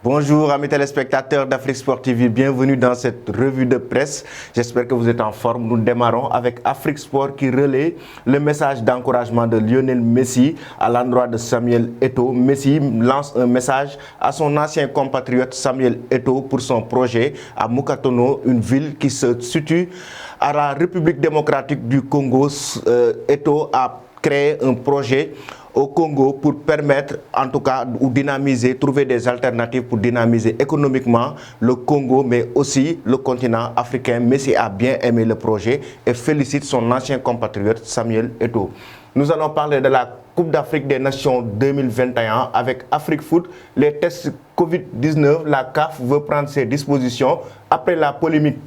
Bonjour amis téléspectateurs d'Afrique Sport TV, bienvenue dans cette revue de presse. J'espère que vous êtes en forme. Nous démarrons avec Afrique Sport qui relaie le message d'encouragement de Lionel Messi à l'endroit de Samuel Eto'o. Messi lance un message à son ancien compatriote Samuel Eto'o pour son projet à Mukatono, une ville qui se situe à la République démocratique du Congo. Eto'o a créé un projet au Congo pour permettre, en tout cas, ou dynamiser, trouver des alternatives pour dynamiser économiquement le Congo, mais aussi le continent africain. Messi a bien aimé le projet et félicite son ancien compatriote Samuel Eto'o. Nous allons parler de la Coupe d'Afrique des Nations 2021 avec Afrique Foot. Les tests Covid-19, la CAF veut prendre ses dispositions après la polémique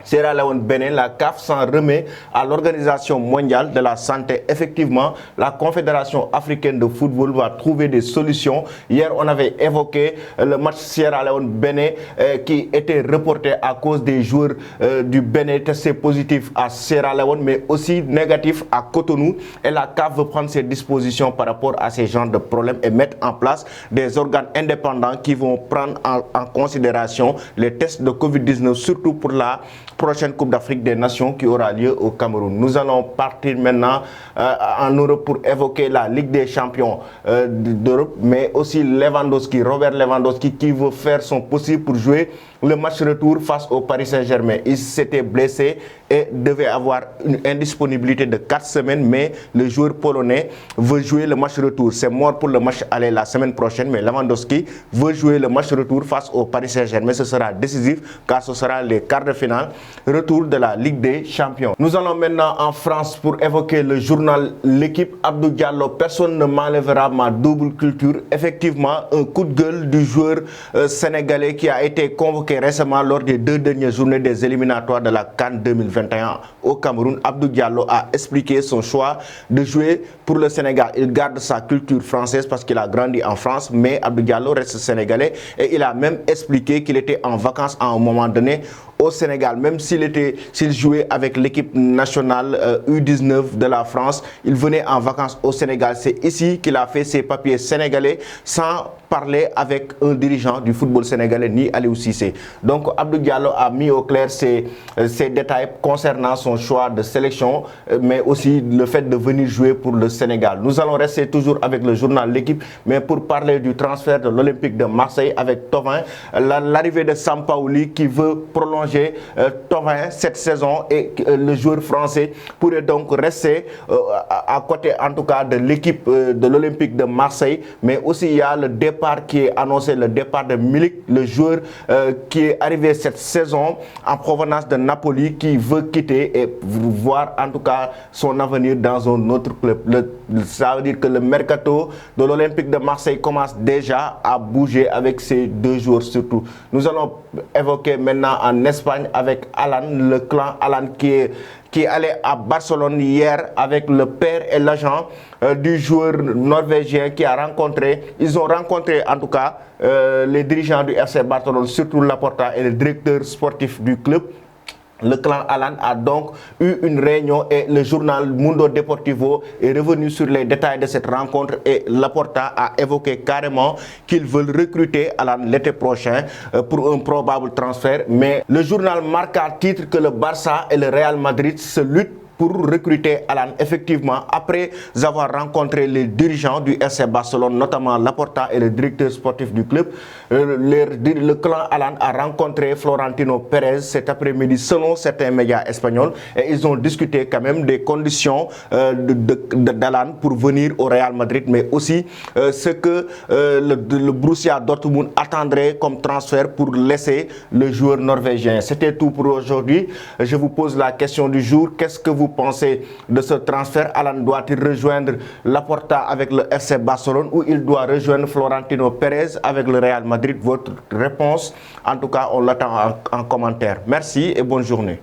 Sierra Leone-Bénin. La CAF s'en remet à l'Organisation mondiale de la santé. Effectivement, la Confédération africaine de football va trouver des solutions. Hier, on avait évoqué le match Sierra Leone-Bénin qui était reporté à cause des joueurs du Bénin testés positifs à Sierra Leone, mais aussi négatifs à Cotonou. Et la CAF veut prendre ses dispositions par rapport à ces genres de problèmes et mettre en place des organes indépendants qui vont prendre en considération les tests de Covid-19, surtout pour la prochaine Coupe d'Afrique des Nations qui aura lieu au Cameroun. Nous allons partir maintenant en Europe pour évoquer la Ligue des champions d'Europe, mais aussi Lewandowski, Robert Lewandowski, qui veut faire son possible pour jouer le match retour face au Paris Saint-Germain. Il s'était blessé et devait avoir une indisponibilité de 4 semaines, mais le joueur polonais veut jouer le match retour. C'est mort pour le match aller la semaine prochaine, mais Lewandowski veut jouer le match retour face au Paris Saint-Germain. Ce sera décisif car ce sera les quarts de finale, retour de la Ligue des champions. Nous allons maintenant en France pour évoquer le journal L'équipe. Abdou Diallo, personne ne m'enlèvera ma double culture. Effectivement, un coup de gueule du joueur sénégalais qui a été convoqué récemment lors des 2 dernières journées des éliminatoires de la CAN 2021 au Cameroun. Abdou Diallo a expliqué son choix de jouer pour le Sénégal. Il garde sa culture française parce qu'il a grandi en France, mais Abdou Diallo reste sénégalais et il a même expliqué qu'il était en vacances à un moment donné au Sénégal. Même s'il jouait avec l'équipe nationale U19 de la France, il venait en vacances au Sénégal. C'est ici qu'il a fait ses papiers sénégalais sans parler avec un dirigeant du football sénégalais ni Aliou Cissé. Donc Abdou Diallo a mis au clair ces détails concernant son choix de sélection, mais aussi le fait de venir jouer pour le Sénégal. Nous allons rester toujours avec le journal L'équipe, mais pour parler du transfert de l'Olympique de Marseille avec Thauvin, l'arrivée de Sampaoli qui veut prolonger Thauvin cette saison, et le joueur français pourrait donc rester à côté en tout cas de l'équipe de l'Olympique de Marseille. Mais aussi il y a le départ qui est annoncé, le départ de Milik, le joueur qui est arrivé cette saison en provenance de Napoli, qui veut quitter et voir en tout cas son avenir dans un autre club. Ça veut dire que le mercato de l'Olympique de Marseille commence déjà à bouger avec ces 2 joueurs surtout. Nous allons évoquer maintenant en Espagne avec Alan, le clan Alan qui est allé à Barcelone hier avec le père et l'agent du joueur norvégien qui a rencontré. Ils ont rencontré en tout cas les dirigeants du FC Barcelone, surtout Laporta et le directeur sportif du club. Le clan Alan a donc eu une réunion et le journal Mundo Deportivo est revenu sur les détails de cette rencontre et Laporta a évoqué carrément qu'ils veulent recruter Alan l'été prochain pour un probable transfert. Mais le journal Marca titre que le Barça et le Real Madrid se luttent pour recruter Alan. Effectivement, après avoir rencontré les dirigeants du FC Barcelone, notamment Laporta et le directeur sportif du club, le clan Alan a rencontré Florentino Pérez cet après-midi selon certains médias espagnols, et ils ont discuté quand même des conditions d'Alan pour venir au Real Madrid, mais aussi ce que le Borussia Dortmund attendrait comme transfert pour laisser le joueur norvégien. C'était tout pour aujourd'hui. Je vous pose la question du jour. Qu'est-ce que vous pensez de ce transfert? Alan doit-il rejoindre Laporta avec le FC Barcelone ou il doit rejoindre Florentino Pérez avec le Real Madrid? Votre réponse, en tout cas, on l'attend en commentaire. Merci et bonne journée.